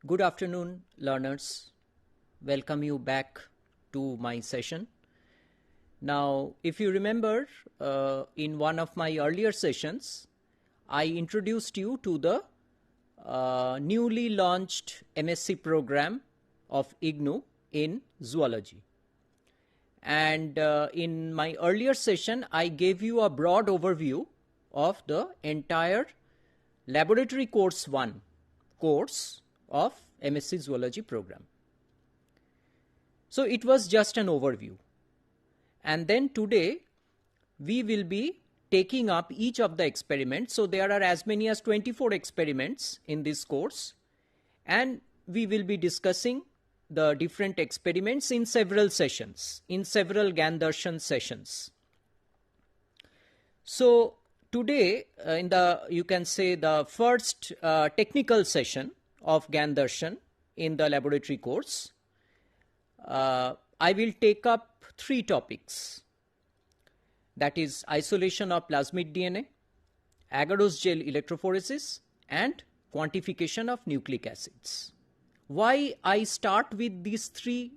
Good afternoon, learners. Welcome you back to my session. Now, if you remember, in one of my earlier sessions, I introduced you to the newly launched M.Sc program of IGNOU in Zoology. And in my earlier session, I gave you a broad overview of the entire Laboratory Course 1 course of M.Sc Zoology program. So it was just an overview. And then today we will be taking up each of the experiments. So there are as many as 24 experiments in this course, and we will be discussing the different experiments in several sessions, in several Gyan Darshan sessions. So today in the, you can say, the first technical session of Gyan Darshan in the laboratory course, I will take up 3 topics. That is isolation of plasmid DNA, agarose gel electrophoresis, and quantification of nucleic acids. Why I start with these three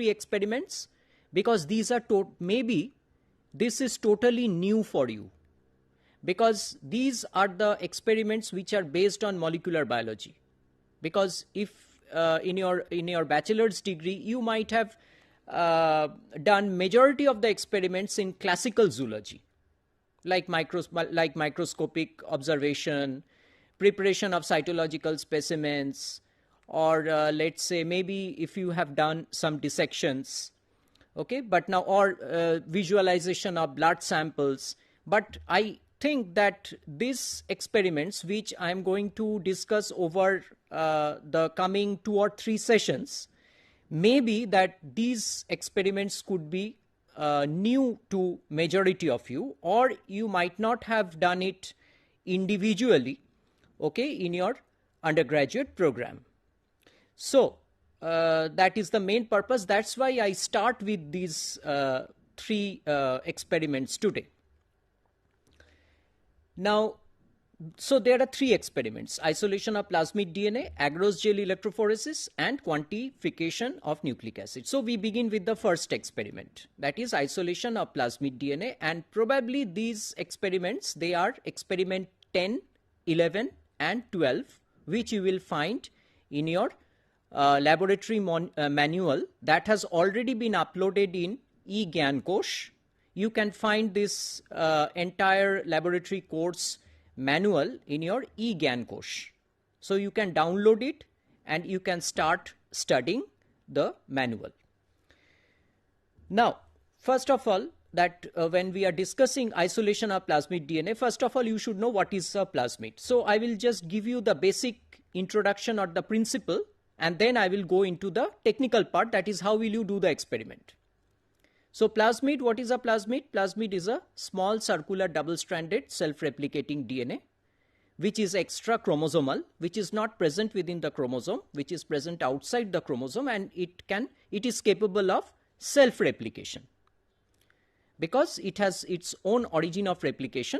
experiments? Because these are maybe this is totally new for you, because these are the experiments which are based on molecular biology. Because if in your bachelor's degree you might have done majority of the experiments in classical zoology, like microscopic observation, preparation of cytological specimens, or let's say maybe if you have done some dissections, okay, but now, or visualization of blood samples. But I think that these experiments, which I am going to discuss over the coming 2 or 3 sessions, maybe that these experiments could be new to majority of you, or you might not have done it individually, okay, in your undergraduate program. So that is the main purpose. That's why I start with these 3 experiments today. Now, so there are 3 experiments: isolation of plasmid DNA, agarose gel electrophoresis, and quantification of nucleic acid. So we begin with the first experiment, that is isolation of plasmid DNA, and probably these experiments, they are experiment 10, 11 and 12, which you will find in your laboratory manual that has already been uploaded in EMPC-IGNOU. You can find this entire laboratory course manual in your EMPC-IGNOU. So you can download it and you can start studying the manual. Now, first of all, that when we are discussing isolation of plasmid DNA, first of all, you should know what is a plasmid. So I will just give you the basic introduction or the principle, and then I will go into the technical part, that is how will you do the experiment. So plasmid, what is a plasmid? Plasmid is a small circular double-stranded self-replicating DNA, which is extra chromosomal, which is not present within the chromosome, which is present outside the chromosome, and it is capable of self-replication, because it has its own origin of replication,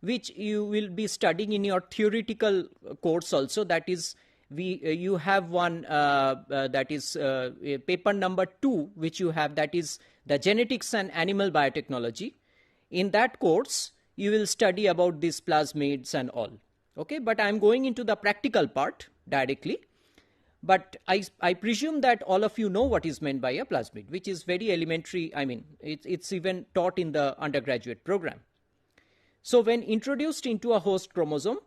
which you will be studying in your theoretical course also. That is, you have one that is paper number 2, which you have, that is the genetics and animal biotechnology. In that course, you will study about these plasmids and all. Okay, but I am going into the practical part directly. But I presume that all of you know what is meant by a plasmid, which is very elementary. I mean, it's even taught in the undergraduate program. So when introduced into a host chromosome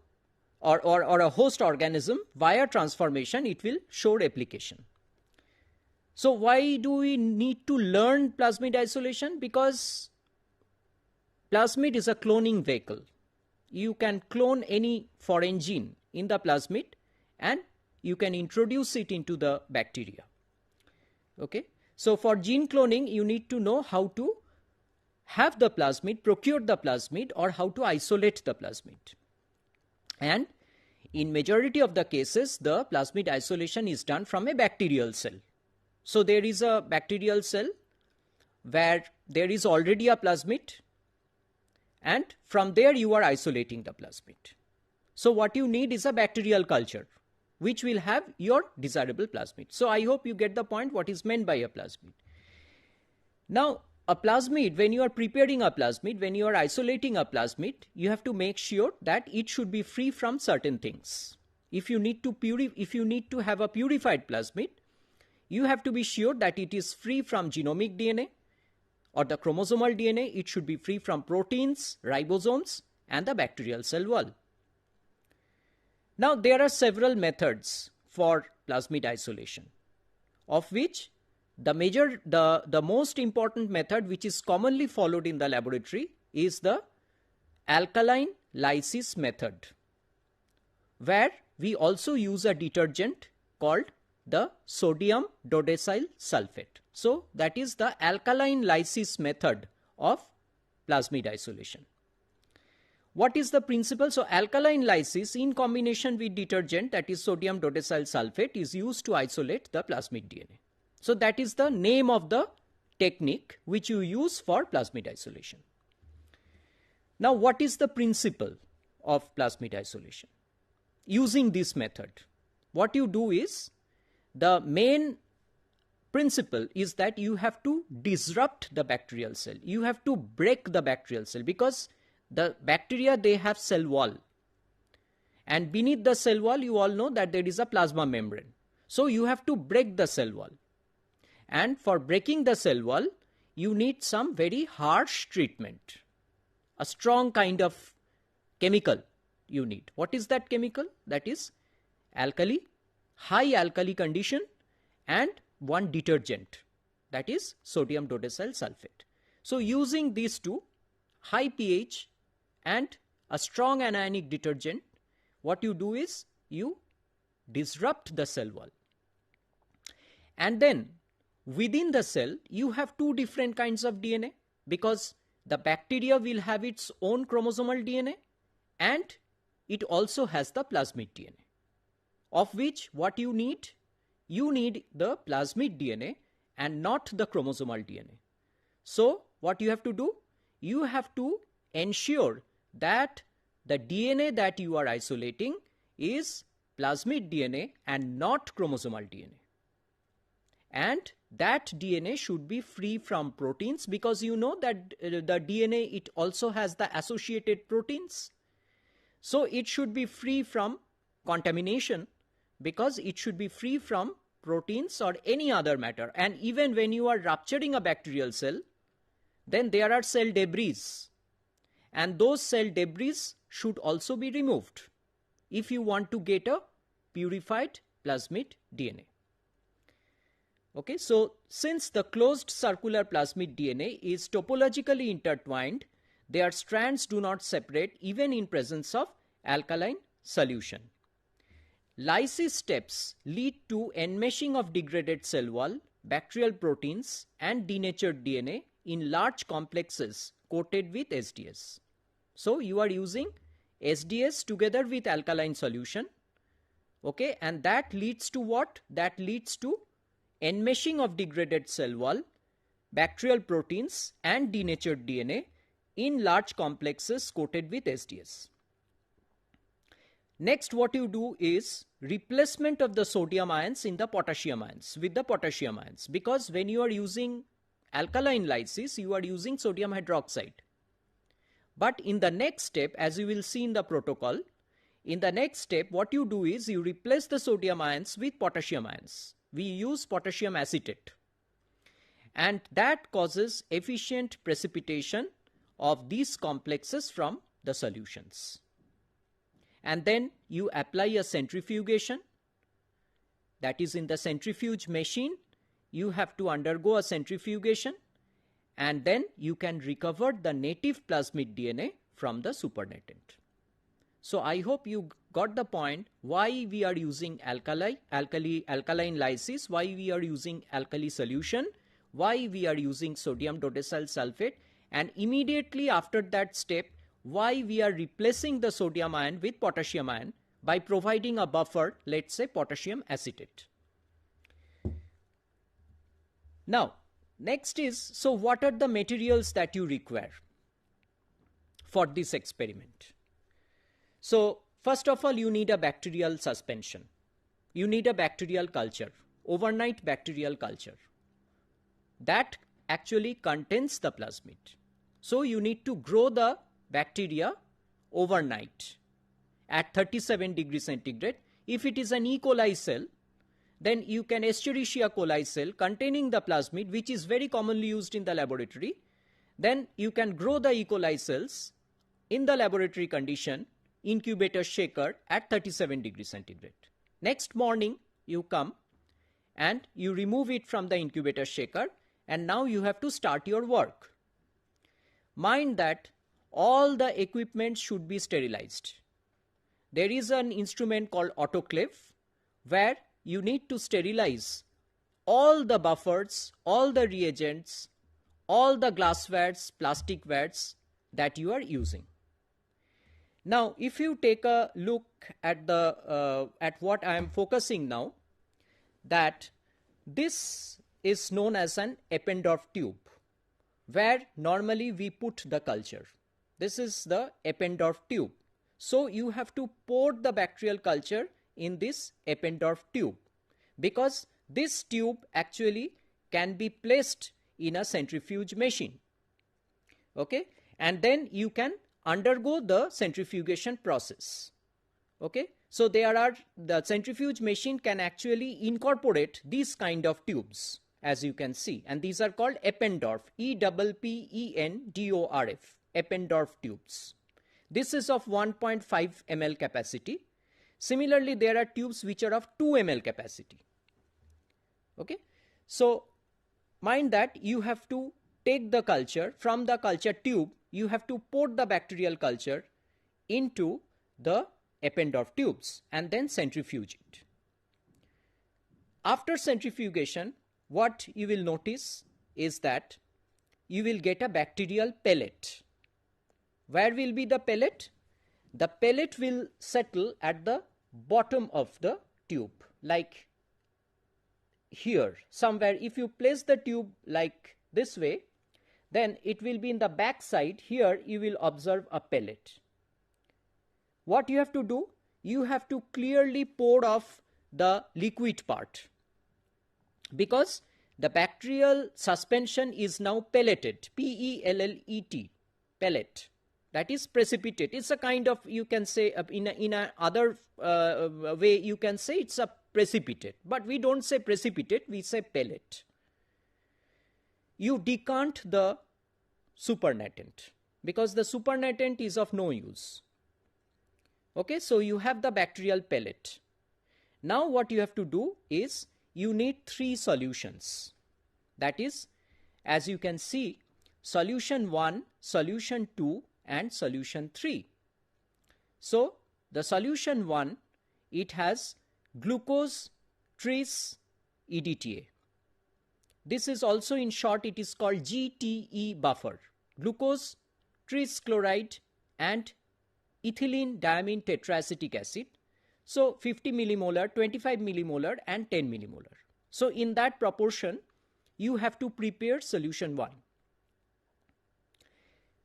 or a host organism via transformation, it will show replication. So why do we need to learn plasmid isolation? Because plasmid is a cloning vehicle. You can clone any foreign gene in the plasmid and you can introduce it into the bacteria. Okay. So for gene cloning, you need to know how to have the plasmid, procure the plasmid, or how to isolate the plasmid. And in majority of the cases, the plasmid isolation is done from a bacterial cell. So there is a bacterial cell where there is already a plasmid, and from there you are isolating the plasmid. So what you need is a bacterial culture, which will have your desirable plasmid. So I hope you get the point what is meant by a plasmid. Now, a plasmid, when you are preparing a plasmid, when you are isolating a plasmid, you have to make sure that it should be free from certain things. If you need to have a purified plasmid, you have to be sure that it is free from genomic DNA or the chromosomal DNA. It should be free from proteins, ribosomes, and the bacterial cell wall. Now, there are several methods for plasmid isolation, of which the most important method which is commonly followed in the laboratory is the alkaline lysis method, where we also use a detergent called the sodium dodecyl sulfate. So that is the alkaline lysis method of plasmid isolation. What is the principle? So alkaline lysis in combination with detergent, that is sodium dodecyl sulfate, is used to isolate the plasmid DNA. So that is the name of the technique which you use for plasmid isolation. Now, what is the principle of plasmid isolation? Using this method, what you do is, the main principle is that you have to disrupt the bacterial cell. You have to break the bacterial cell, because the bacteria, they have cell wall. And beneath the cell wall, you all know that there is a plasma membrane. So you have to break the cell wall. And for breaking the cell wall, you need some very harsh treatment. A strong kind of chemical you need. What is that chemical? That is alkali, high alkali condition, and one detergent, that is sodium dodecyl sulfate. So using these two, high pH and a strong anionic detergent, what you do is you disrupt the cell wall. And then within the cell, you have two different kinds of DNA, because the bacteria will have its own chromosomal DNA and it also has the plasmid DNA, of which what you need the plasmid DNA and not the chromosomal DNA. So what you have to do? You have to ensure that the DNA that you are isolating is plasmid DNA and not chromosomal DNA. And that DNA should be free from proteins, because you know that the DNA, it also has the associated proteins. So it should be free from contamination, because it should be free from proteins or any other matter. And even when you are rupturing a bacterial cell, then there are cell debris, and those cell debris should also be removed if you want to get a purified plasmid DNA. Okay, so since the closed circular plasmid DNA is topologically intertwined, their strands do not separate even in presence of alkaline solution. Lysis steps lead to enmeshing of degraded cell wall, bacterial proteins, and denatured DNA in large complexes coated with SDS. So you are using SDS together with alkaline solution. Okay, and that leads to what? That leads to enmeshing of degraded cell wall, bacterial proteins, and denatured DNA in large complexes coated with SDS. Next, what you do is replacement of the sodium ions in the potassium ions with the potassium ions, because when you are using alkaline lysis, you are using sodium hydroxide. But in the next step, as you will see in the protocol, in the next step, what you do is you replace the sodium ions with potassium ions. We use potassium acetate, and that causes efficient precipitation of these complexes from the solutions. And then you apply a centrifugation, that is, in the centrifuge machine you have to undergo a centrifugation, and then you can recover the native plasmid DNA from the supernatant. So I hope you got the point why we are using alkaline lysis, why we are using alkali solution, why we are using sodium dodecyl sulfate, and immediately after that step, why we are replacing the sodium ion with potassium ion by providing a buffer, let's say potassium acetate. Now, next is, so what are the materials that you require for this experiment? So First of all, you need a bacterial suspension. You need a bacterial culture, overnight bacterial culture. That actually contains the plasmid. So you need to grow the bacteria overnight at 37 degrees centigrade. If it is an E. coli cell, then you can Escherichia coli cell containing the plasmid, which is very commonly used in the laboratory. Then you can grow the E. coli cells in the laboratory condition, incubator shaker at 37 degrees centigrade. Next morning, you come and you remove it from the incubator shaker, and now you have to start your work. Mind that all the equipment should be sterilized. There is an instrument called autoclave where you need to sterilize all the buffers, all the reagents, all the glasswares, plastic wares that you are using. Now, if you take a look at what I am focusing now, that this is known as an Eppendorf tube, where normally we put the culture. This is the Eppendorf tube. So you have to pour the bacterial culture in this Eppendorf tube, because this tube actually can be placed in a centrifuge machine. Okay, and then you can undergo the centrifugation process. Okay, so the centrifuge machine can actually incorporate these kind of tubes, as you can see, and these are called Eppendorf, Eppendorf, Eppendorf tubes. This is of 1.5 ml capacity. Similarly, there are tubes which are of 2 ml capacity. Okay, so mind that you have to take the culture from the culture tube. You have to pour the bacterial culture into the Eppendorf tubes and then centrifuge it. After centrifugation, what you will notice is that you will get a bacterial pellet. Where will be the pellet? The pellet will settle at the bottom of the tube, like here somewhere. If you place the tube like this way, then it will be in the back side. Here you will observe a pellet. What you have to do? You have to clearly pour off the liquid part, because the bacterial suspension is now pelleted, P-E-L-L-E-T, pellet. That is precipitate. It's a kind of, you can say, in a other way you can say it's a precipitate, but we don't say precipitate, we say pellet. You decant the supernatant, because the supernatant is of no use. Okay, so you have the bacterial pellet. Now what you have to do is you need 3 solutions. That is, as you can see, solution 1, solution 2 and solution 3. So the solution 1, it has glucose tris EDTA. This is also, in short, it is called GTE buffer, glucose tris chloride and ethylene diamine tetraacetic acid. So 50 millimolar, 25 millimolar and 10 millimolar. So in that proportion, you have to prepare solution 1.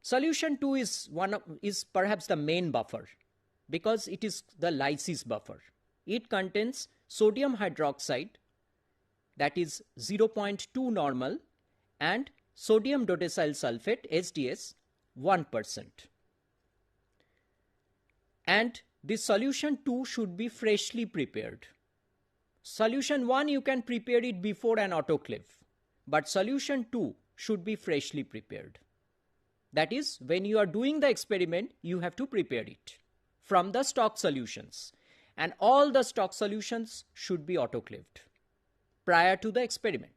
Solution 2 is perhaps the main buffer, because it is the lysis buffer. It contains sodium hydroxide, that is 0.2 normal, and sodium dodecyl sulfate, SDS, 1%. And this solution 2 should be freshly prepared. Solution 1, you can prepare it before an autoclave, but solution 2 should be freshly prepared. That is, when you are doing the experiment, you have to prepare it from the stock solutions, and all the stock solutions should be autoclaved prior to the experiment.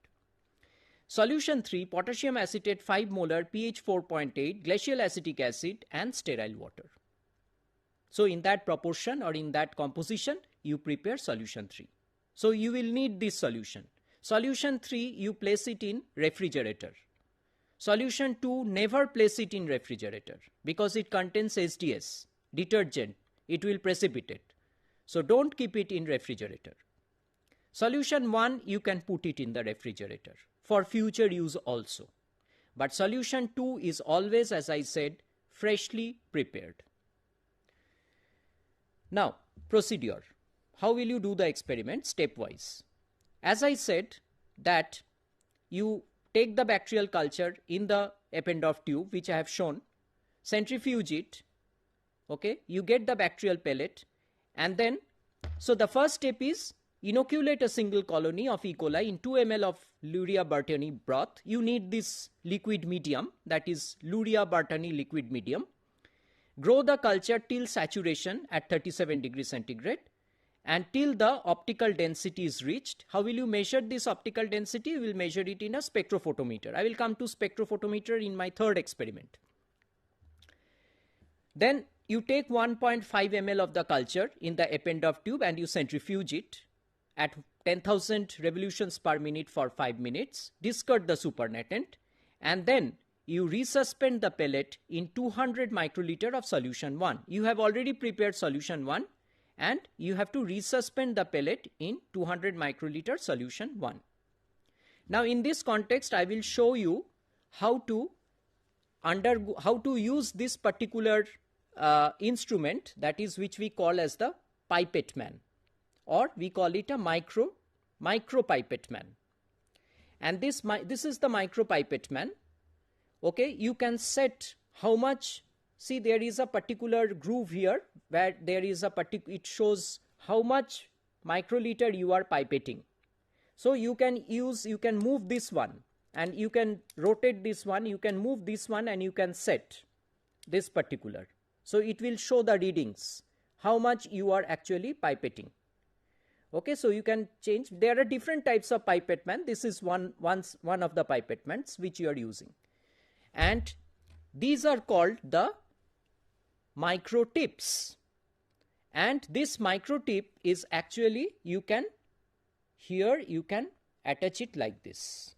Solution 3, potassium acetate 5 molar, pH 4.8, glacial acetic acid and sterile water. So in that proportion or in that composition, you prepare solution 3. So you will need this solution. Solution 3, you place it in refrigerator. Solution 2, never place it in refrigerator, because it contains SDS, detergent. It will precipitate. So don't keep it in refrigerator. Solution 1, you can put it in the refrigerator for future use also. But solution 2 is always, as I said, freshly prepared. Now, procedure. How will you do the experiment stepwise? As I said that you take the bacterial culture in the Eppendorf tube, which I have shown, centrifuge it, okay, you get the bacterial pellet, and then, so the first step is inoculate a single colony of E. coli in 2 ml of Luria-Bertani broth. You need this liquid medium, that is Luria-Bertani liquid medium. Grow the culture till saturation at 37 degrees centigrade and till the optical density is reached. How will you measure this optical density? You will measure it in a spectrophotometer. I will come to spectrophotometer in my third experiment. Then you take 1.5 ml of the culture in the Eppendorf tube and you centrifuge it at 10,000 revolutions per minute for 5 minutes. Discard the supernatant and then you resuspend the pellet in 200 microliter of solution 1. You have already prepared solution 1 and you have to resuspend the pellet in 200 microliter solution 1. Now in this context I will show you how to use this particular instrument, that is which we call as the pipette man, or we call it a micropipette man. And this is the micropipette man. Okay, you can set how much. See, there is a particular groove here where there is a it shows how much microliter you are pipetting. So you can move this one and you can rotate this one, you can move this one and you can set this particular. So it will show the readings, how much you are actually pipetting. Okay, so you can change. There are different types of pipette man. This is one of the pipette mans which you are using. And these are called the micro tips. And this micro tip is actually, you can attach it like this.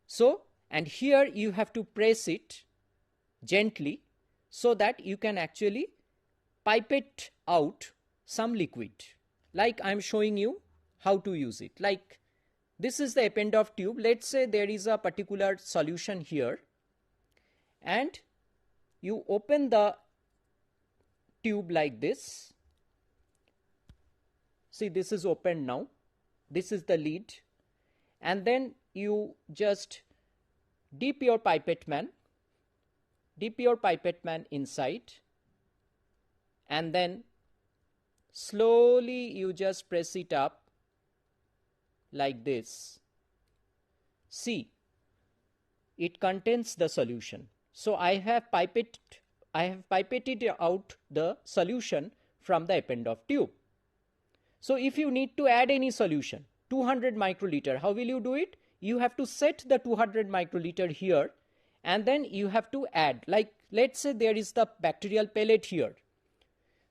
So, and here you have to press it gently so that you can actually pipette out some liquid. Like I am showing you how to use it. Like this is the Eppendorf tube. Let's say there is a particular solution here and you open the tube like this. See, this is open now. This is the lid. And then you just dip your pipette man inside and then slowly you just press it up like this. See, it contains the solution. So I have pipetted out the solution from the Eppendorf tube. So if you need to add any solution, 200 microliter, how will you do it? You have to set the 200 microliter here and then you have to add, like let's say there is the bacterial pellet here.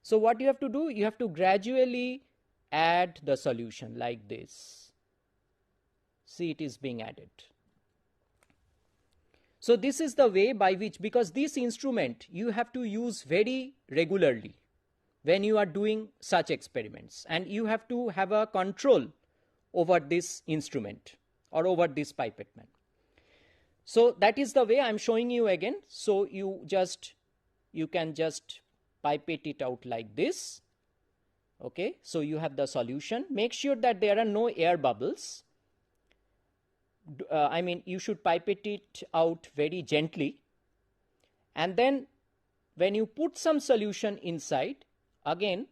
So what you have to do, you have to gradually add the solution like this. See, it is being added. So this is the way by which, because this instrument you have to use very regularly when you are doing such experiments, and you have to have a control over this instrument or over this pipette man. So that is the way I am showing you again. So you can just pipette it out like this. Okay, so you have the solution. Make sure that there are no air bubbles. I mean, you should pipette it out very gently. And then when you put some solution inside, again,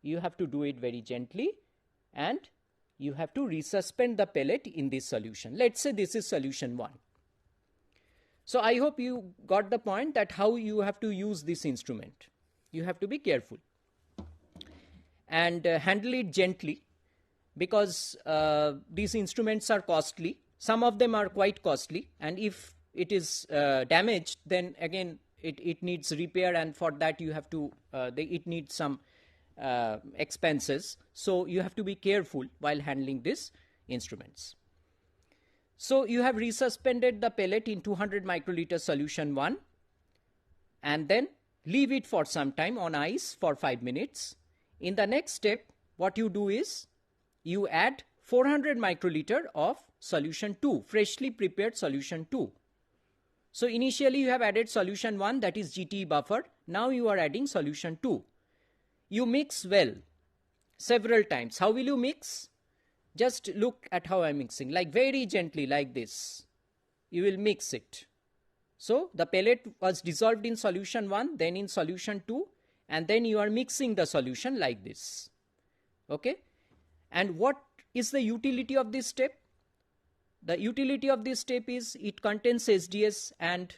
you have to do it very gently and you have to resuspend the pellet in this solution. Let's say this is solution 1. So I hope you got the point that how you have to use this instrument. You have to be careful and handle it gently, because these instruments are costly. Some of them are quite costly, and if it is damaged, then again it needs repair, and for that you have to it needs some expenses. So you have to be careful while handling these instruments. So you have resuspended the pellet in 200 microliter solution 1 and then leave it for some time on ice for 5 minutes. In the next step, what you do is you add 400 microliter of solution 2, freshly prepared solution 2. So initially you have added solution 1, that is GTE buffer. Now you are adding solution 2. you mix well several times. How will you mix? Just look at how I'm mixing, like very gently, like this. You will mix it. So the pellet was dissolved in solution 1, then in solution 2, and then you are mixing the solution like this. Okay? And what is the utility of this step? The utility of this step is it contains SDS and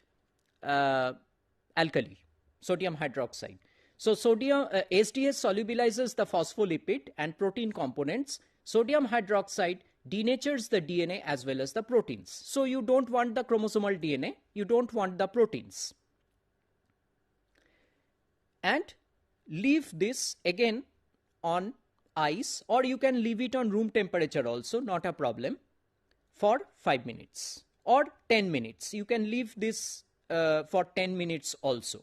alkali, sodium hydroxide. So SDS solubilizes the phospholipid and protein components. Sodium hydroxide denatures the DNA as well as the proteins. So you don't want the chromosomal DNA, you don't want the proteins. And leave this again on ice, or you can leave it on room temperature also, not a problem, for 5 minutes or 10 minutes. You can leave this for 10 minutes also.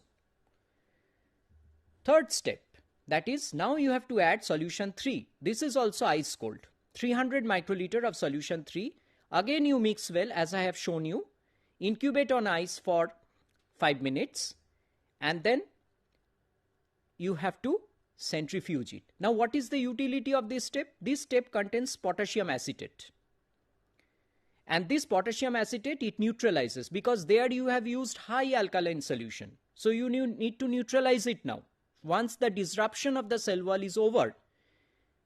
Third step, that is, now you have to add solution 3. This is also ice cold. 300 microliter of solution 3. Again you mix well as I have shown you. Incubate on ice for 5 minutes and then you have to centrifuge it. Now what is the utility of this step? This step contains potassium acetate. And this potassium acetate, it neutralizes, because there you have used high alkaline solution. So you need to neutralize it now. Once the disruption of the cell wall is over,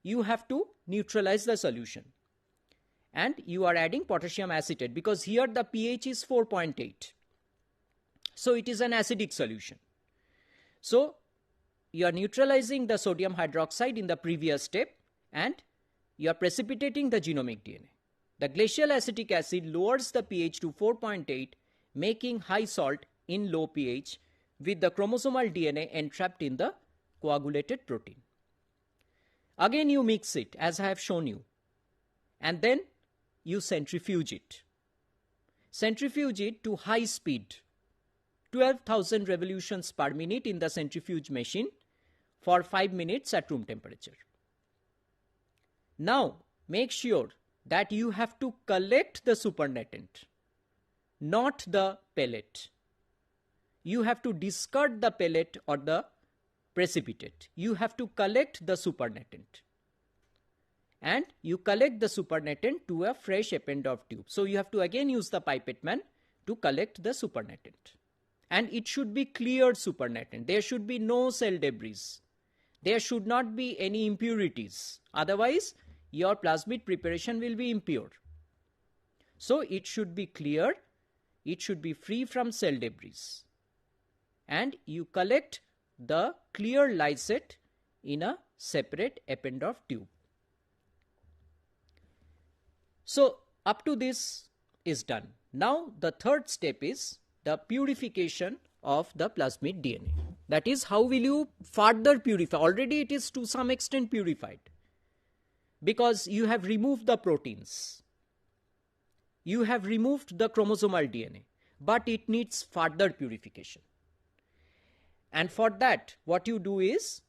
you have to neutralize the solution. And you are adding potassium acetate, because here the pH is 4.8. So it is an acidic solution. So you are neutralizing the sodium hydroxide in the previous step and you are precipitating the genomic DNA. The glacial acetic acid lowers the pH to 4.8, making high salt in low pH with the chromosomal DNA entrapped in the coagulated protein. Again you mix it as I have shown you, and then you centrifuge it. Centrifuge it to high speed, 12,000 revolutions per minute in the centrifuge machine for 5 minutes at room temperature. Now make sure that you have to collect the supernatant, not the pellet. You have to discard the pellet or the precipitate. You have to collect the supernatant. And you collect the supernatant to a fresh Eppendorf tube. So you have to again use the pipette man to collect the supernatant. And it should be clear supernatant. There should be no cell debris. There should not be any impurities. Otherwise, your plasmid preparation will be impure. So it should be clear, it should be free from cell debris. And you collect the clear lysate in a separate Eppendorf tube. So up to this is done. Now the third step is the purification of the plasmid DNA. That is, how will you further purify? Already it is to some extent purified, because you have removed the proteins. You have removed the chromosomal DNA, but it needs further purification. And for that, what you do is,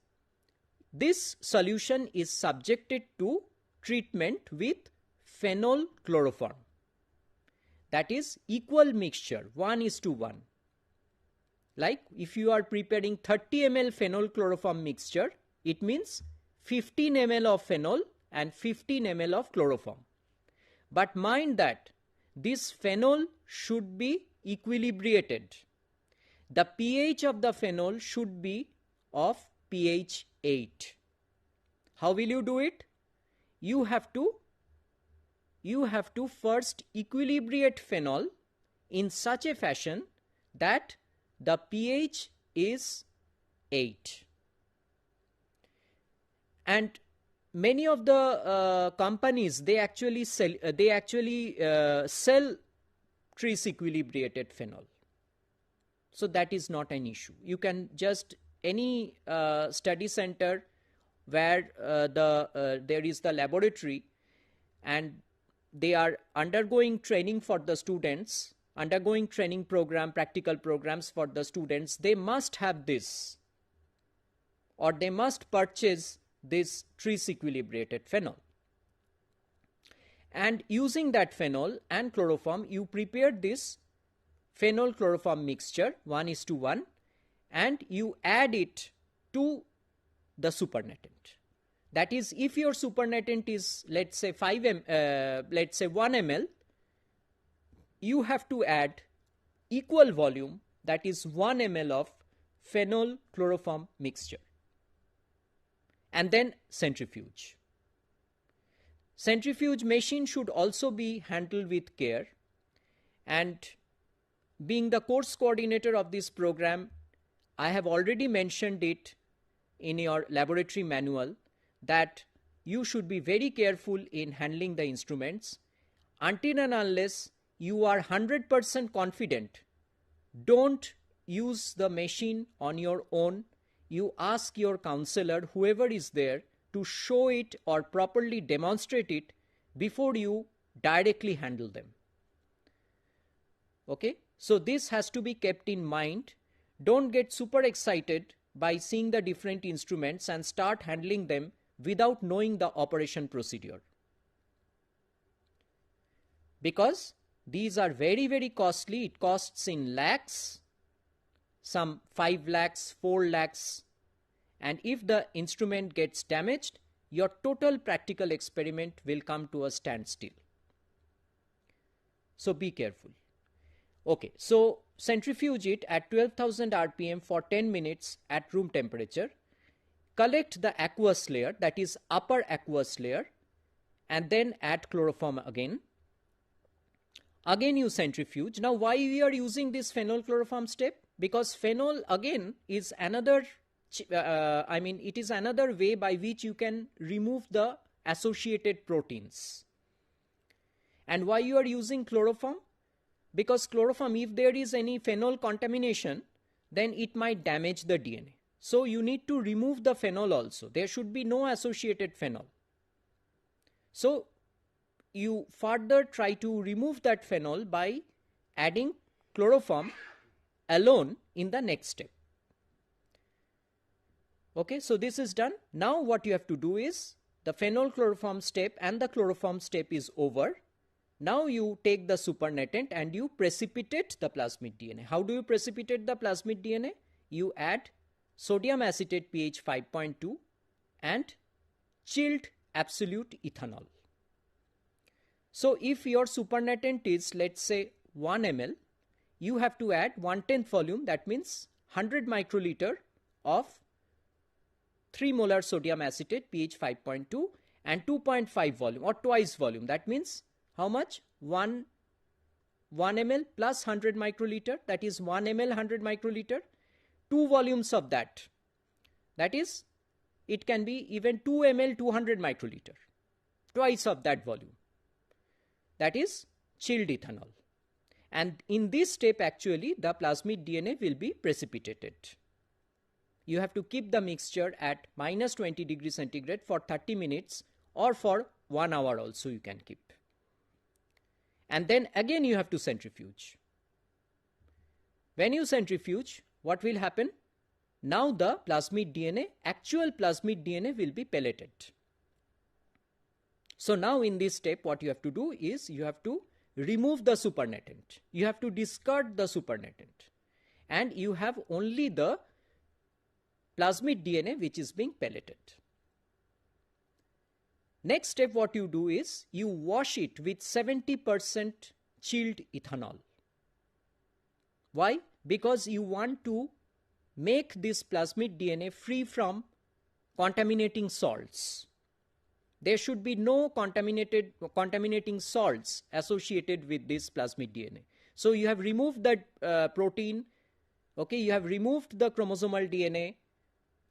this solution is subjected to treatment with phenol chloroform. That is equal mixture, 1:1. Like if you are preparing 30 ml phenol chloroform mixture, it means 15 ml of phenol and 15 ml of chloroform. But mind that this phenol should be equilibrated. The pH of the phenol should be of pH 8. How will you do it? You have to first equilibrate phenol in such a fashion that the pH is 8. And many of the companies, they actually sell trace equilibrated phenol. So that is not an issue. You can just, any study center where there is the laboratory and they are undergoing training for the students, undergoing training program, practical programs for the students, they must have this, or they must purchase this trace equilibrated phenol. And using that phenol and chloroform, you prepare this phenol chloroform mixture 1:1, and you add it to the supernatant. That is, if your supernatant is, let's say 1 ml, you have to add equal volume, that is 1 ml of phenol chloroform mixture, and then centrifuge. Centrifuge machine should also be handled with care, and being the course coordinator of this program, I have already mentioned it in your laboratory manual that you should be very careful in handling the instruments. Until and unless you are 100% confident, don't use the machine on your own. You ask your counselor, whoever is there, to show it or properly demonstrate it before you directly handle them. Okay, so this has to be kept in mind. Don't get super excited by seeing the different instruments and start handling them without knowing the operation procedure, because these are very, very costly. It costs in lakhs, some 5 lakhs, 4 lakhs, and if the instrument gets damaged, your total practical experiment will come to a standstill. So be careful. Okay, so centrifuge it at 12,000 RPM for 10 minutes at room temperature. Collect the aqueous layer, that is upper aqueous layer, and then add chloroform again. Again you centrifuge. Now why we are using this phenol chloroform step? Because phenol again is another, it is another way by which you can remove the associated proteins. And why you are using chloroform? Because chloroform, if there is any phenol contamination, then it might damage the DNA. So you need to remove the phenol also. There should be no associated phenol. So you further try to remove that phenol by adding chloroform alone in the next step. Okay, so this is done. Now what you have to do is, the phenol chloroform step and the chloroform step is over. Now you take the supernatant and you precipitate the plasmid DNA. How do you precipitate the plasmid DNA? You add sodium acetate pH 5.2 and chilled absolute ethanol. So if your supernatant is, let's say 1 ml, you have to add 1/10 volume, that means 100 microliter of 3 molar sodium acetate pH 5.2 and 2.5 volume or twice volume. That means how much? 1 ml plus 100 microliter, that is 1 ml 100 microliter, 2 volumes of that. That is, it can be even 2 ml 200 microliter, twice of that volume. That is chilled ethanol. And in this step actually the plasmid DNA will be precipitated. You have to keep the mixture at minus 20 degrees centigrade for 30 minutes or for 1 hour also you can keep. And then again you have to centrifuge. When you centrifuge, what will happen? Now the plasmid DNA, actual plasmid DNA will be pelleted. So now in this step what you have to do is you have to remove the supernatant. You have to discard the supernatant. And you have only the plasmid DNA which is being pelleted. Next step what you do is you wash it with 70% chilled ethanol. Why? Because you want to make this plasmid DNA free from contaminating salts. There should be no contaminating salts associated with this plasmid DNA. So you have removed that protein, okay, you have removed the chromosomal DNA,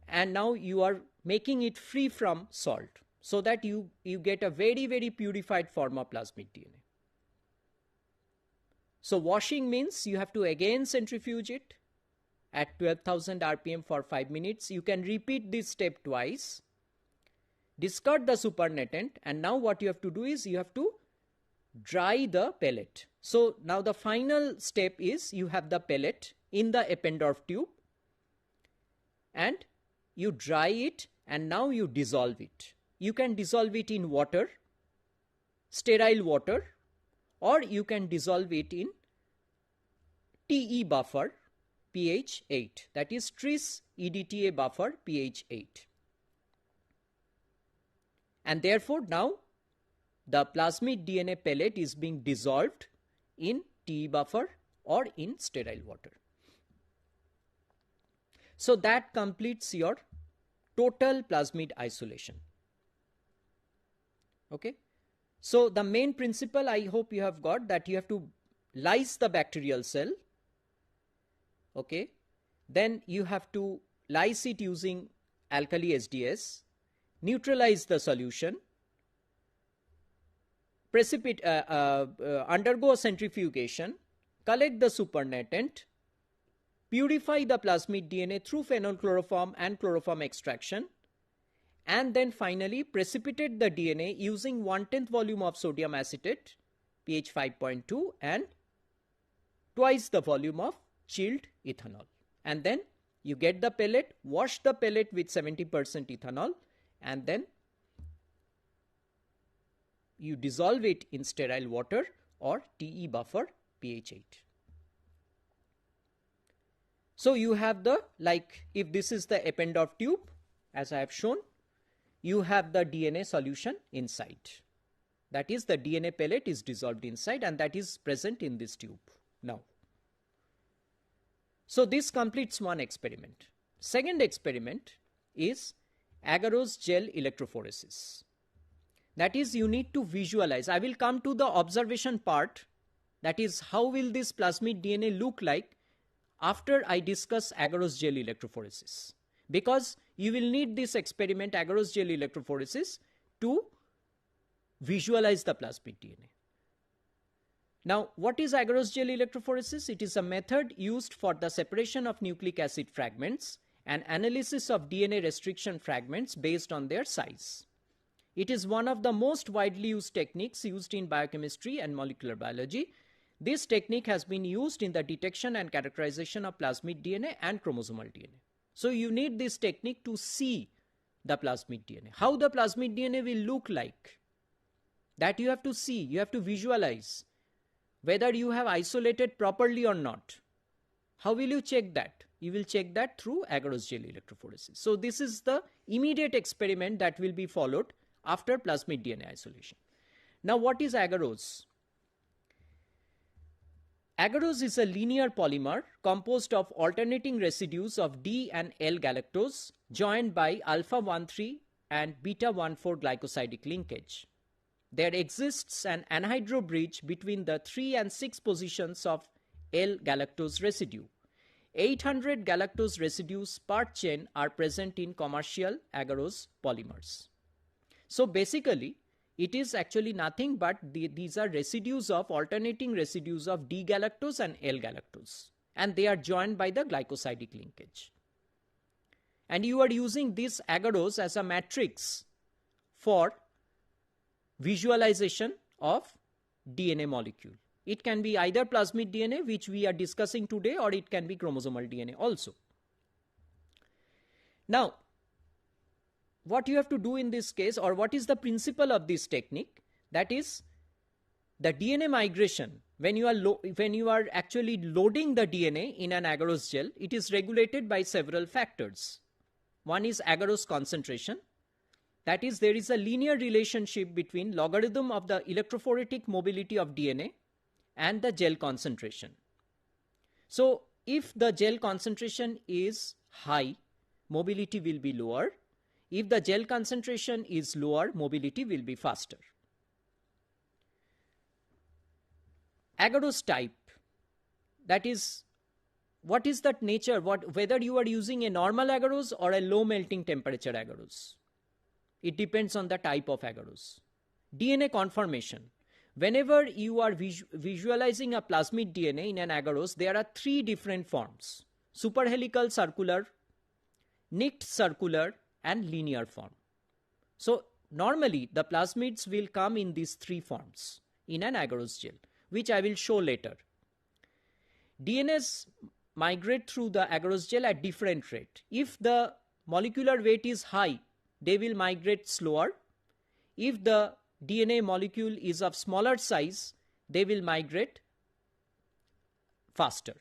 and now you are making it free from salt, so that you get a very, very purified form of plasmid DNA. So washing means you have to again centrifuge it at 12,000 RPM for 5 minutes. You can repeat this step twice. Discard the supernatant, and now what you have to do is you have to dry the pellet. So now the final step is you have the pellet in the Eppendorf tube and you dry it, and now you dissolve it. You can dissolve it in water, sterile water, or you can dissolve it in TE buffer pH 8, that is tris EDTA buffer pH 8. And therefore now the plasmid DNA pellet is being dissolved in TE buffer or in sterile water. So that completes your total plasmid isolation. Okay. So the main principle I hope you have got, that you have to lyse the bacterial cell. Okay. Then you have to lyse it using alkali SDS, neutralize the solution, undergo centrifugation, collect the supernatant, purify the plasmid DNA through phenylchloroform and chloroform extraction, and then finally precipitate the DNA using 1/10 volume of sodium acetate, pH 5.2, and twice the volume of chilled ethanol. And then you get the pellet, wash the pellet with 70% ethanol, and then you dissolve it in sterile water or TE buffer, pH 8. So you have the, like if this is the Eppendorf tube, as I have shown, you have the DNA solution inside. That is, the DNA pellet is dissolved inside, and that is present in this tube now. So this completes one experiment. Second experiment is agarose gel electrophoresis. That is, you need to visualize. I will come to the observation part, that is, how will this plasmid DNA look like after I discuss agarose gel electrophoresis. Because you will need this experiment, agarose gel electrophoresis, to visualize the plasmid DNA. Now, what is agarose gel electrophoresis? It is a method used for the separation of nucleic acid fragments and analysis of DNA restriction fragments based on their size. It is one of the most widely used techniques used in biochemistry and molecular biology. This technique has been used in the detection and characterization of plasmid DNA and chromosomal DNA. So you need this technique to see the plasmid DNA. How the plasmid DNA will look like, that you have to see, you have to visualize whether you have isolated properly or not. How will you check that? You will check that through agarose gel electrophoresis. So this is the immediate experiment that will be followed after plasmid DNA isolation. Now, what is agarose? Agarose is a linear polymer composed of alternating residues of D and L galactose joined by alpha-1,3 and beta-1,4 glycosidic linkage. There exists an anhydro bridge between the 3 and 6 positions of L galactose residue. 800 galactose residues per chain are present in commercial agarose polymers. So basically, it is actually nothing but these are residues of alternating residues of D galactose and L galactose, and they are joined by the glycosidic linkage. And you are using this agarose as a matrix for visualization of DNA molecule. It can be either plasmid DNA, which we are discussing today, or it can be chromosomal DNA also. Now, what you have to do in this case, or what is the principle of this technique? That is, the DNA migration, when you are actually loading the DNA in an agarose gel, it is regulated by several factors. One is agarose concentration. That is, there is a linear relationship between logarithm of the electrophoretic mobility of DNA and the gel concentration. So if the gel concentration is high, mobility will be lower. If the gel concentration is lower, mobility will be faster. Agarose type, that is, what is that nature, whether you are using a normal agarose or a low melting temperature agarose. It depends on the type of agarose. DNA conformation. Whenever you are visualizing a plasmid DNA in an agarose, there are 3 different forms: superhelical circular, nicked circular, and linear form. So normally the plasmids will come in these 3 forms in an agarose gel, which I will show later. DNAs migrate through the agarose gel at different rate. If the molecular weight is high, they will migrate slower. If the DNA molecule is of smaller size, they will migrate faster.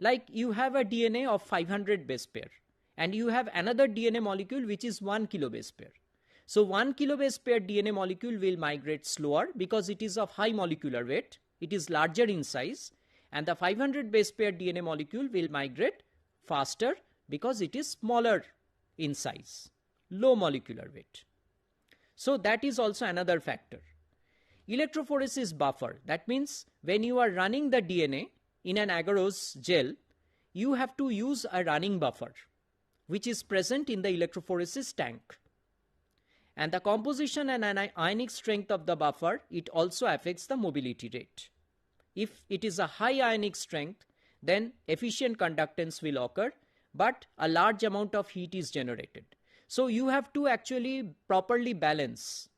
Like you have a DNA of 500 base pair and you have another DNA molecule which is 1 kilo base pair. So 1 kilobase pair DNA molecule will migrate slower because it is of high molecular weight. It is larger in size. And the 500 base pair DNA molecule will migrate faster because it is smaller in size, low molecular weight. So that is also another factor. Electrophoresis buffer, that means when you are running the DNA in an agarose gel, you have to use a running buffer which is present in the electrophoresis tank. And the composition and ionic strength of the buffer, it also affects the mobility rate. If it is a high ionic strength, then efficient conductance will occur, but a large amount of heat is generated. So you have to actually properly balance.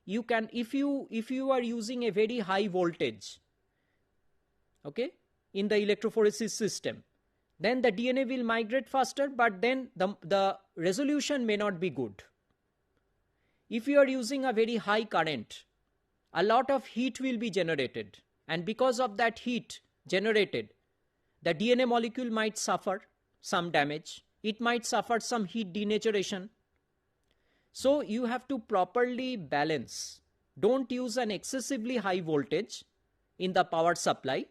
You can, if you are using a very high voltage, okay, in the electrophoresis system, then the DNA will migrate faster, but then the resolution may not be good. If you are using a very high current, a lot of heat will be generated, and because of that heat generated, the DNA molecule might suffer some damage. It might suffer some heat denaturation. So you have to properly balance. Don't use an excessively high voltage in the power supply,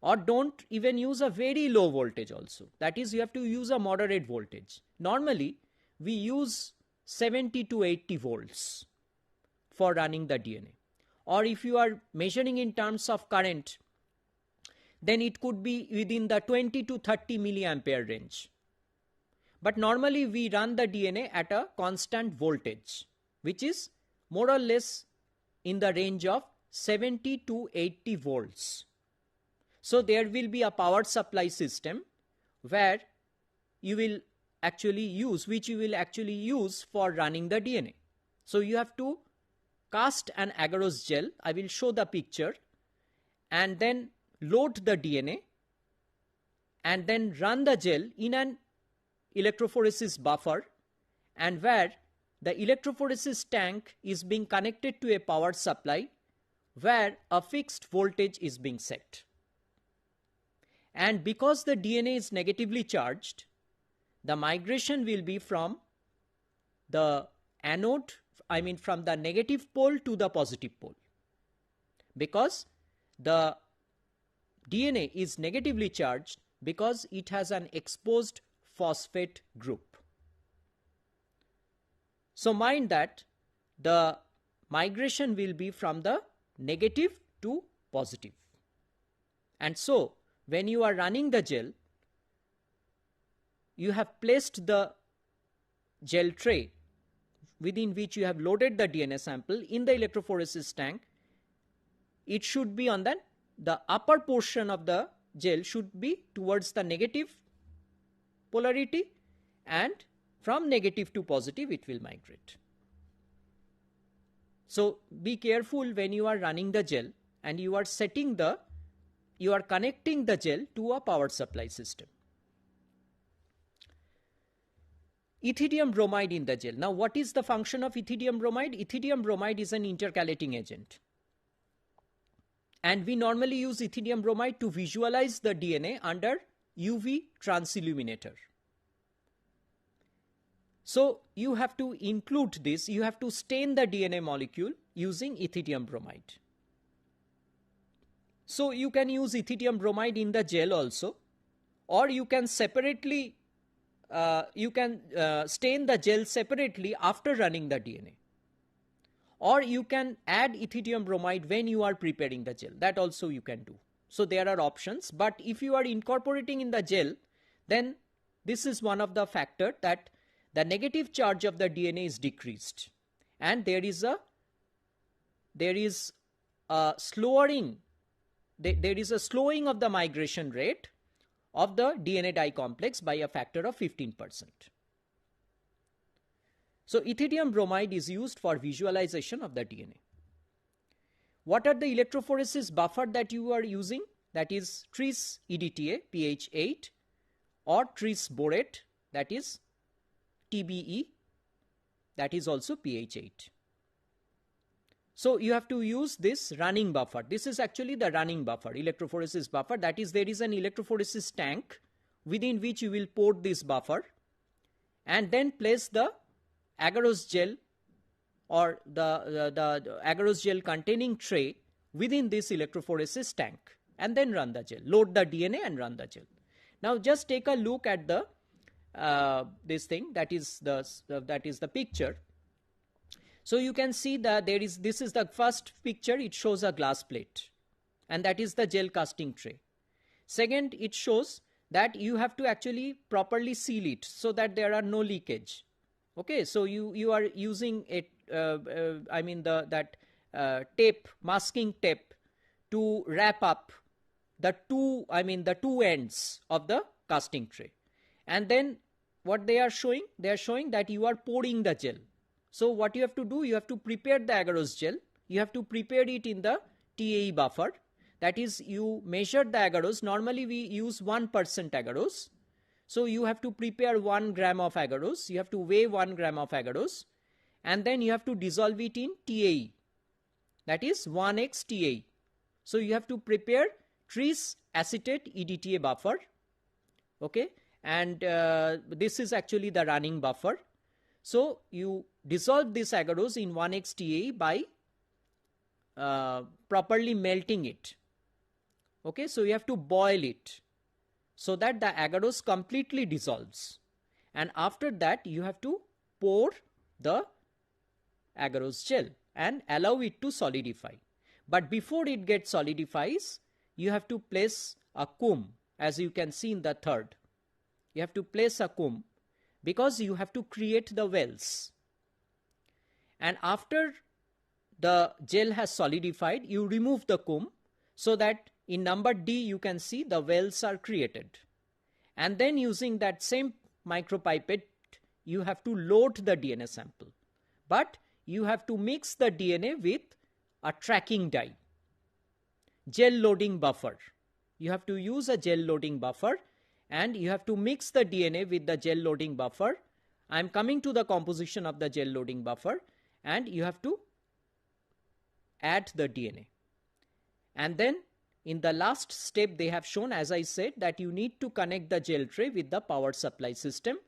or don't even use a very low voltage also. That is, you have to use a moderate voltage. Normally, we use 70 to 80 volts for running the DNA. Or if you are measuring in terms of current, then it could be within the 20 to 30 milliampere range. But normally we run the DNA at a constant voltage, which is more or less in the range of 70 to 80 volts. So there will be a power supply system where you will actually use, which you will actually use for running the DNA. So you have to cast an agarose gel. I will show the picture, and then load the DNA and then run the gel in an electrophoresis buffer, and where the electrophoresis tank is being connected to a power supply where a fixed voltage is being set. And because the DNA is negatively charged, the migration will be from the anode, from the negative pole to the positive pole. Because the DNA is negatively charged because it has an exposed phosphate group. So mind that the migration will be from the negative to positive. And so when you are running the gel, you have placed the gel tray within which you have loaded the DNA sample in the electrophoresis tank. It should be on the upper portion of the gel should be towards the negative polarity, and from negative to positive it will migrate. So be careful when you are running the gel and you are connecting the gel to a power supply system. Ethidium bromide in the gel. Now what is the function of ethidium bromide? Ethidium bromide is an intercalating agent. And we normally use ethidium bromide to visualize the DNA under UV transilluminator. So you have to include this, you have to stain the DNA molecule using ethidium bromide. So you can use ethidium bromide in the gel also, or you can separately, stain the gel separately after running the DNA. Or you can add ethidium bromide when you are preparing the gel. That also you can do. So there are options, but if you are incorporating in the gel, then this is one of the factors that the negative charge of the DNA is decreased, and there is a slowing of the migration rate of the DNA dye complex by a factor of 15%. So ethidium bromide is used for visualization of the DNA. What are the electrophoresis buffer that you are using? That is tris EDTA pH 8 or tris borate, that is TBE, that is also pH 8. So you have to use this running buffer. This is actually the running buffer, electrophoresis buffer. That is, there is an electrophoresis tank within which you will pour this buffer and then place the agarose gel or the agarose gel containing tray within this electrophoresis tank, and then run the gel, load the DNA and run the gel. Now just take a look at the this thing, that is the picture. So you can see that this is the first picture. It shows a glass plate, and that is the gel casting tray. Second, it shows that you have to actually properly seal it so that there are no leakage. Okay, so you are using it, tape, masking tape, to wrap up the two ends of the casting tray. And then what they are showing? They are showing that you are pouring the gel. So what you have to do, you have to prepare the agarose gel. You have to prepare it in the TAE buffer. That is, you measure the agarose. Normally we use 1% agarose. So you have to prepare 1 gram of agarose. You have to weigh 1 gram of agarose. And then you have to dissolve it in TAE. That is 1x TAE. So you have to prepare tris acetate EDTA buffer. Okay. And this is actually the running buffer. So you dissolve this agarose in 1x TAE by properly melting it. Okay, so you have to boil it so that the agarose completely dissolves. And after that, you have to pour the agarose gel and allow it to solidify. But before it gets solidifies, you have to place a comb, as you can see in the third. You have to place a comb because you have to create the wells. And after the gel has solidified, you remove the comb so that in number D you can see the wells are created. And then using that same micropipette, you have to load the DNA sample. But you have to mix the DNA with a tracking dye. Gel loading buffer. You have to use a gel loading buffer, and you have to mix the DNA with the gel loading buffer. I am coming to the composition of the gel loading buffer, and you have to add the DNA. And then in the last step, they have shown, as I said, that you need to connect the gel tray with the power supply system.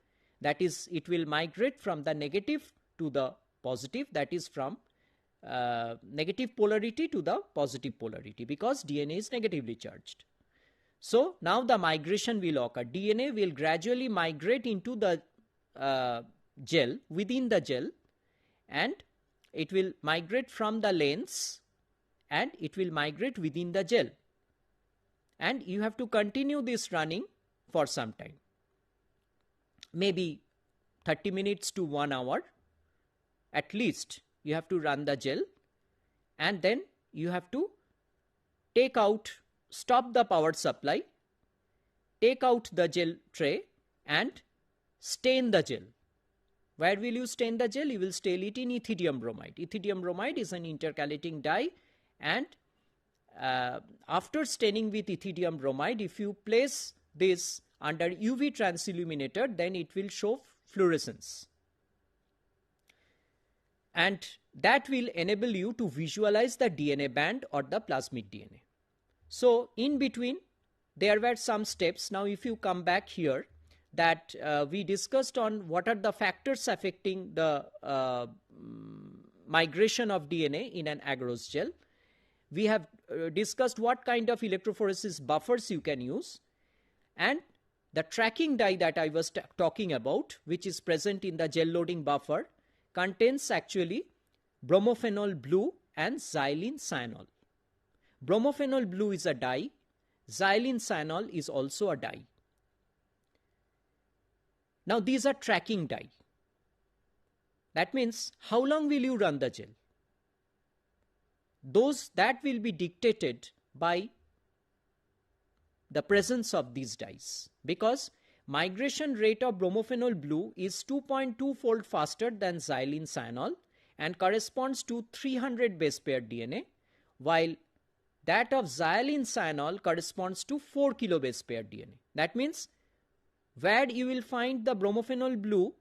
That is, it will migrate from the negative to the positive, that is from negative polarity to the positive polarity, because DNA is negatively charged. So now the migration will occur. DNA will gradually migrate into the gel, within the gel, and it will migrate from the lens, and it will migrate within the gel. And you have to continue this running for some time. Maybe 30 minutes to 1 hour. At least you have to run the gel. And then you have to stop the power supply, take out the gel tray and stain the gel. Where will you stain the gel? You will stain it in ethidium bromide. Ethidium bromide is an intercalating dye, and after staining with ethidium bromide, if you place this under UV transilluminator, then it will show fluorescence. And that will enable you to visualize the DNA band or the plasmid DNA. So in between, there were some steps. Now if you come back here, that we discussed on what are the factors affecting the migration of DNA in an agarose gel. We have discussed what kind of electrophoresis buffers you can use, and the tracking dye that I was talking about, which is present in the gel loading buffer, contains actually bromophenol blue and xylene cyanol. Bromophenol blue is a dye, xylene cyanol is also a dye. Now these are tracking dye. That means how long will you run the gel? That will be dictated by the presence of these dyes, because migration rate of bromophenol blue is 2.2-fold faster than xylene cyanol and corresponds to 300 base pair DNA, while that of xylene cyanol corresponds to 4 kilobase pair DNA. That means where you will find the bromophenol blue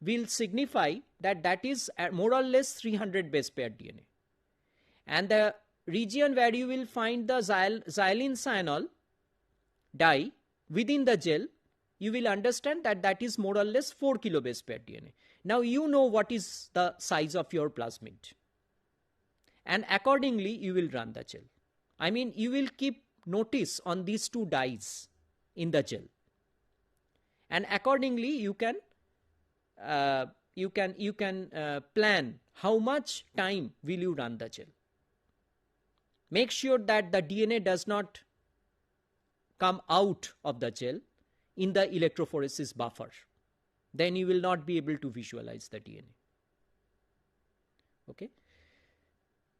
will signify that is more or less 300 base pair DNA. And the region where you will find the xylene cyanol dye within the gel, you will understand that is more or less 4 kilobase pair DNA. Now you know what is the size of your plasmid, and accordingly you will run the gel. I mean, you will keep notice on these two dyes in the gel, and accordingly you can plan how much time will you run the gel. Make sure that the DNA does not come out of the gel in the electrophoresis buffer. Then you will not be able to visualize the DNA. Okay.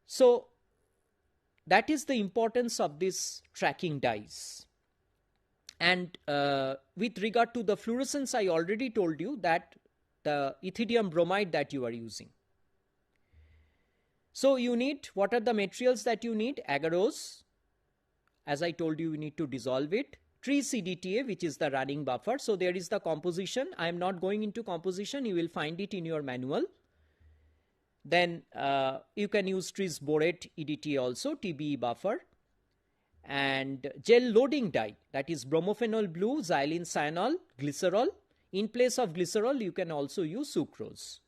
So that is the importance of this tracking dyes. And with regard to the fluorescence, I already told you that the ethidium bromide that you are using. So you need, what are the materials that you need? Agarose. As I told you, you need to dissolve it. Tri-CDTA, which is the running buffer. So there is the composition. I am not going into composition. You will find it in your manual. Then you can use tris borate EDTA also, TBE buffer. And gel loading dye, that is bromophenol blue, xylene cyanol, glycerol. In place of glycerol, you can also use sucrose.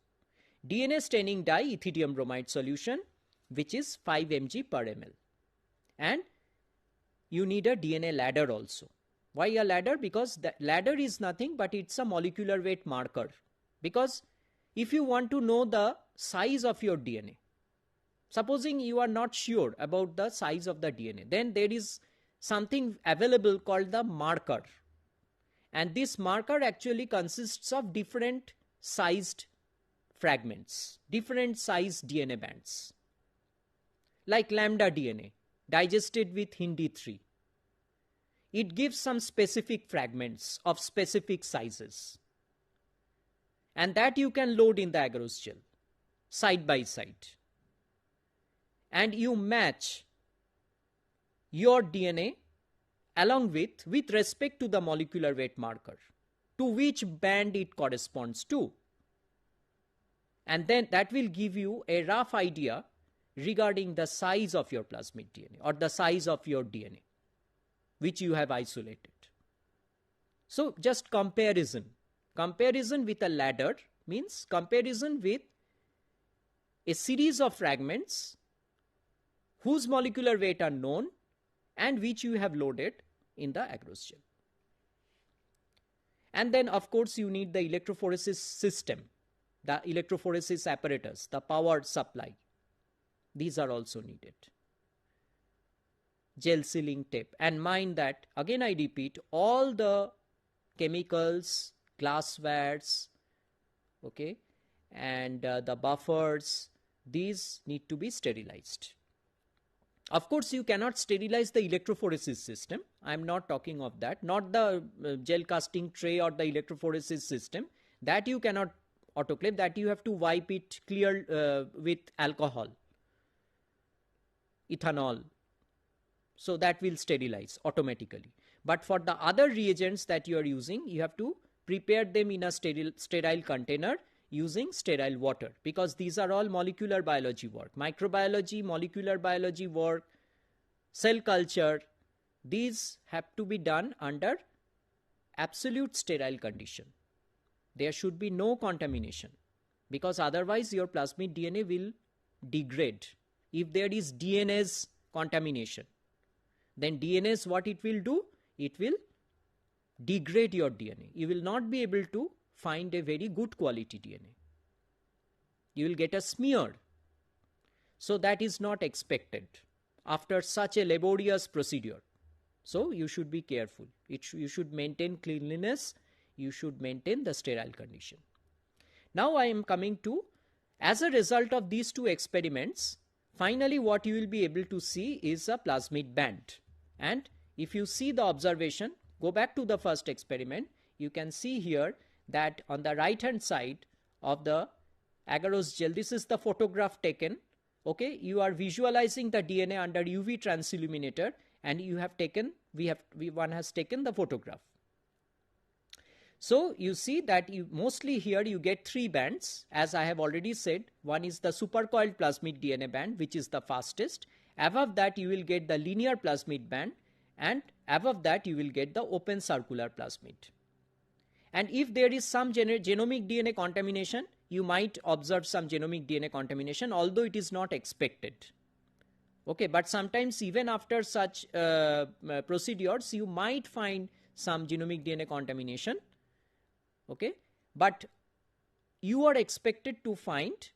DNA staining dye, ethidium bromide solution, which is 5 mg per ml. And you need a DNA ladder also. Why a ladder? Because the ladder is nothing but it's a molecular weight marker. Because if you want to know the size of your DNA, supposing you are not sure about the size of the DNA, then there is something available called the marker. And this marker actually consists of different sized fragments, different sized DNA bands. Like lambda DNA, digested with Hindi3. It gives some specific fragments of specific sizes. And that you can load in the agarose gel, side by side. And you match your DNA along with respect to the molecular weight marker, to which band it corresponds to. And then that will give you a rough idea regarding the size of your plasmid DNA or the size of your DNA, which you have isolated. So just comparison. Comparison with a ladder means comparison with a series of fragments whose molecular weight are known and which you have loaded in the agarose gel. And then of course you need the electrophoresis system, the electrophoresis apparatus, the power supply. These are also needed. Gel sealing tape. And mind that, again I repeat, all the chemicals, glasswares, okay, and the buffers, these need to be sterilized. Of course, you cannot sterilize the electrophoresis system. I am not talking of that. Not the gel casting tray or the electrophoresis system. That you cannot autoclave. That you have to wipe it clear with alcohol, ethanol. So that will sterilize automatically. But for the other reagents that you are using, you have to prepare them in a sterile container using sterile water, because these are all molecular biology work. Microbiology, molecular biology work, cell culture, these have to be done under absolute sterile condition. There should be no contamination, because otherwise your plasmid DNA will degrade. If there is DNase contamination, then DNase, what it will do? It will degrade your DNA. You will not be able to find a very good quality DNA. You will get a smear. So that is not expected after such a laborious procedure. So you should be careful. You should maintain cleanliness. You should maintain the sterile condition. Now I am coming to, as a result of these two experiments, finally what you will be able to see is a plasmid band. And if you see the observation, go back to the first experiment, you can see here that on the right hand side of the agarose gel, this is the photograph taken. Okay, you are visualizing the DNA under UV transilluminator, and you have taken, one has taken the photograph. So you see that mostly here you get three bands, as I have already said. One is the supercoiled plasmid DNA band, which is the fastest. Above that you will get the linear plasmid band, and above that you will get the open circular plasmid. And if there is some genomic DNA contamination, you might observe some genomic DNA contamination, although it is not expected. Okay, but sometimes even after such procedures, you might find some genomic DNA contamination. Okay, but you are expected to find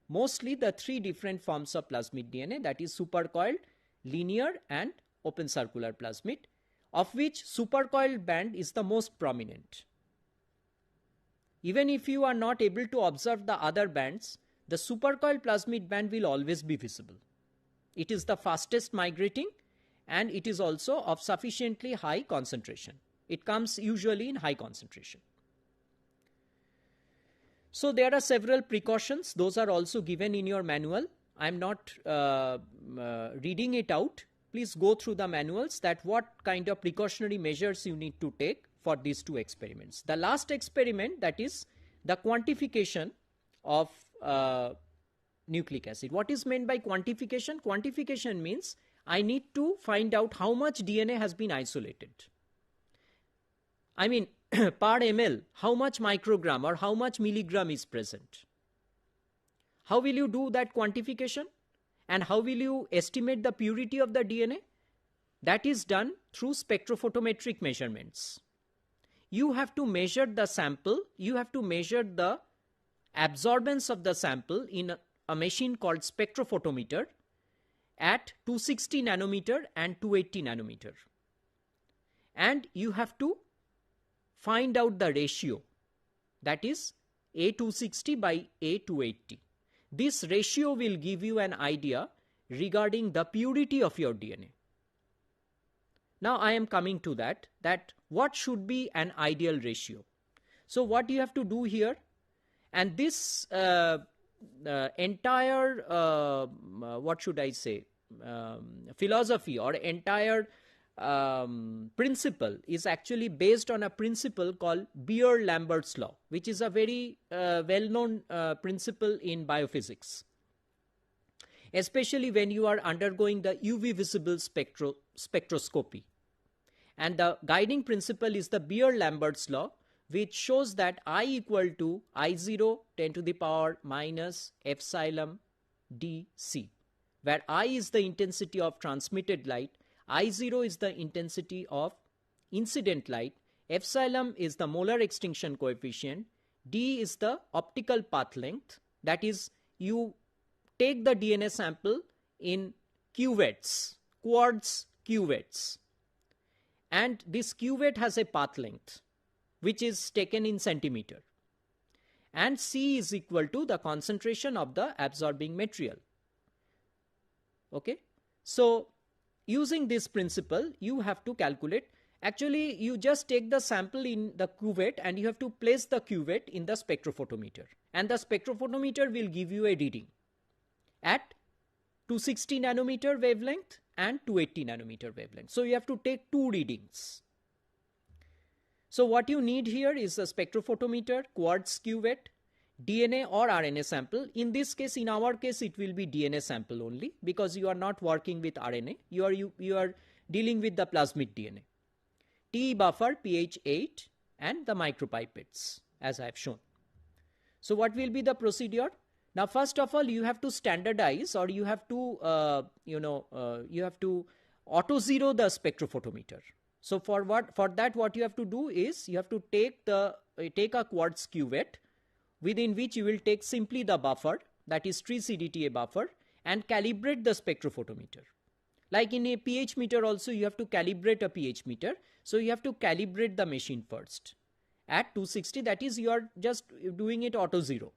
mostly the 3 different forms of plasmid DNA, that is supercoiled, linear and open circular plasmid, of which supercoiled band is the most prominent. Even if you are not able to observe the other bands, the supercoiled plasmid band will always be visible. It is the fastest migrating and it is also of sufficiently high concentration. It comes usually in high concentration. So there are several precautions. Those are also given in your manual. I am not reading it out. Please go through the manuals that what kind of precautionary measures you need to take for these 2 experiments. The last experiment, that is the quantification of nucleic acid. What is meant by quantification? Quantification means I need to find out how much DNA has been isolated. I mean, per ml, how much microgram or how much milligram is present. How will you do that quantification? And how will you estimate the purity of the DNA? That is done through spectrophotometric measurements. You have to measure the sample, you have to measure the absorbance of the sample in a machine called spectrophotometer at 260 nanometer and 280 nanometer. And you have to find out the ratio, that is A260 by A280. This ratio will give you an idea regarding the purity of your DNA. Now I am coming to that what should be an ideal ratio. So what you have to do here, and this entire what should I say, philosophy or entire principle is actually based on a principle called Beer-Lambert's law, which is a very well-known principle in biophysics, especially when you are undergoing the UV visible spectroscopy. And the guiding principle is the Beer-Lambert's law, which shows that I equal to I0 10 to the power minus epsilon dc, where I is the intensity of transmitted light, I0 is the intensity of incident light, epsilon is the molar extinction coefficient, d is the optical path length, that is you take the DNA sample in cuvettes, quartz cuvettes, and this cuvette has a path length which is taken in centimeter, and C is equal to the concentration of the absorbing material. Okay, so using this principle, you have to calculate. Actually, you just take the sample in the cuvette and you have to place the cuvette in the spectrophotometer. And the spectrophotometer will give you a reading at 260 nanometer wavelength and 280 nanometer wavelength. So you have to take 2 readings. So what you need here is a spectrophotometer, quartz cuvette, DNA or RNA sample. In this case, in our case, it will be DNA sample only because you are not working with RNA. You are dealing with the plasmid DNA. TE buffer, pH 8 and the micropipettes as I have shown. So what will be the procedure? Now, first of all, you have to standardize or you have to, you have to auto zero the spectrophotometer. So for that, what you have to do is you have to take a quartz cuvette within which you will take simply the buffer, that is 3 CDTA buffer, and calibrate the spectrophotometer. Like in a pH meter also, you have to calibrate a pH meter. So you have to calibrate the machine first at 260, that is you are just doing it auto zero.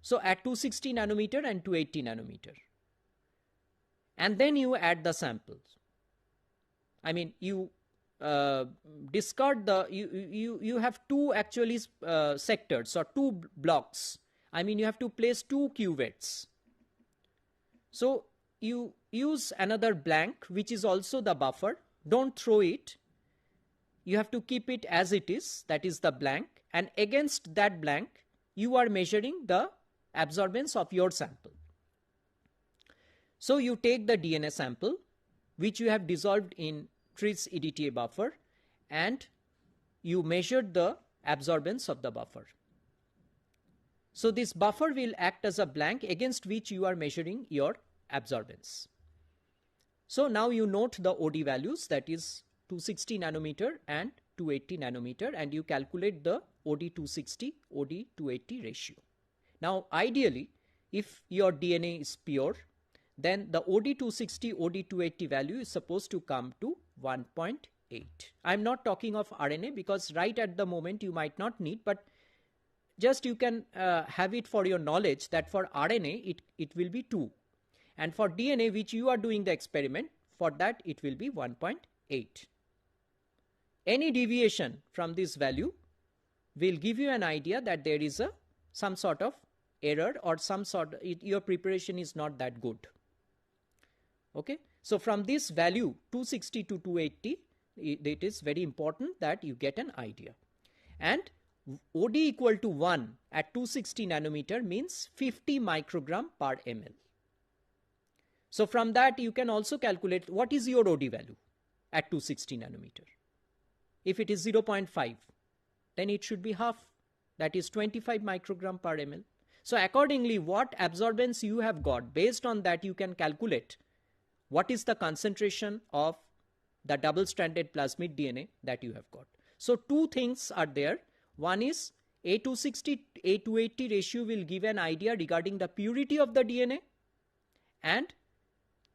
So at 260 nanometer and 280 nanometer. And then you add the samples. I mean, you discard the, you have 2 actually sectors or 2 blocks. I mean, you have to place 2 cuvettes. So you use another blank, which is also the buffer. Don't throw it. You have to keep it as it is, that is the blank. And against that blank, you are measuring the absorbance of your sample. So you take the DNA sample, which you have dissolved in Tris EDTA buffer, and you measure the absorbance of the buffer. So this buffer will act as a blank against which you are measuring your absorbance. So now you note the OD values, that is 260 nanometer and 280 nanometer, and you calculate the OD 260, OD 280 ratio. Now ideally, if your DNA is pure, then the OD 260, OD 280 value is supposed to come to 1.8. I'm not talking of RNA because right at the moment you might not need, but just you can have it for your knowledge that for RNA it will be 2. And for DNA, which you are doing the experiment, for that it will be 1.8. Any deviation from this value will give you an idea that there is some sort of error or your preparation is not that good. Okay. So from this value 260 to 280, it is very important that you get an idea. And OD equal to 1 at 260 nanometer means 50 microgram per ml. So from that you can also calculate what is your OD value at 260 nanometer. If it is 0.5, then it should be half, that is 25 microgram per ml. So accordingly, what absorbance you have got, based on that you can calculate what is the concentration of the double-stranded plasmid DNA that you have got. So two things are there. One is A260, A280 ratio will give an idea regarding the purity of the DNA, and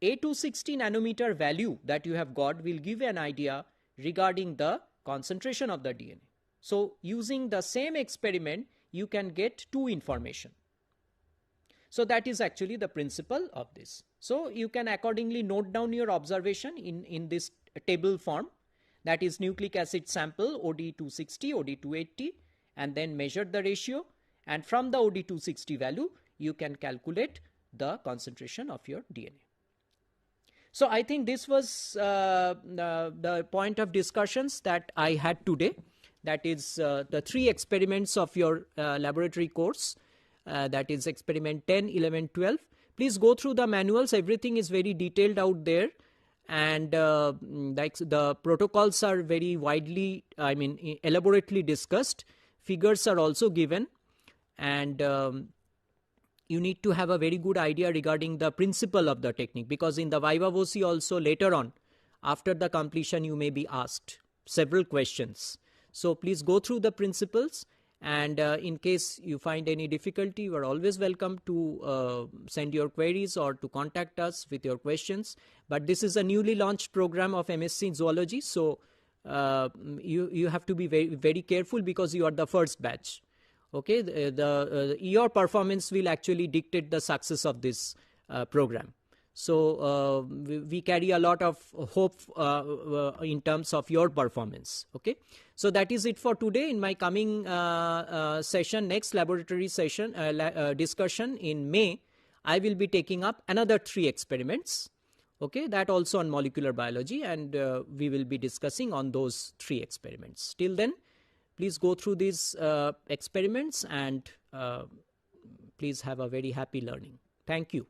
A260 nanometer value that you have got will give an idea regarding the concentration of the DNA. So using the same experiment, you can get two information. So that is actually the principle of this. So you can accordingly note down your observation in this table form, that is nucleic acid sample OD260, OD280, and then measure the ratio, and from the OD260 value you can calculate the concentration of your DNA. So I think this was the point of discussions that I had today. That is the 3 experiments of your laboratory course, that is experiment 10, 11, 12. Please go through the manuals. Everything is very detailed out there, and like the protocols are very widely, elaborately discussed. Figures are also given, and you need to have a very good idea regarding the principle of the technique, because in the Viva Voce also later on, after the completion, you may be asked several questions. So please go through the principles, and in case you find any difficulty, you are always welcome to send your queries or to contact us with your questions. But this is a newly launched program of M.Sc Zoology, so you have to be very, very careful because you are the first batch. Okay, your performance will actually dictate the success of this program. So we carry a lot of hope in terms of your performance. Okay, so that is it for today. In my coming session, next laboratory session discussion in May, I will be taking up another 3 experiments. Okay, that also on molecular biology, and we will be discussing on those 3 experiments. Till then, please go through these experiments, and please have a very happy learning. Thank you.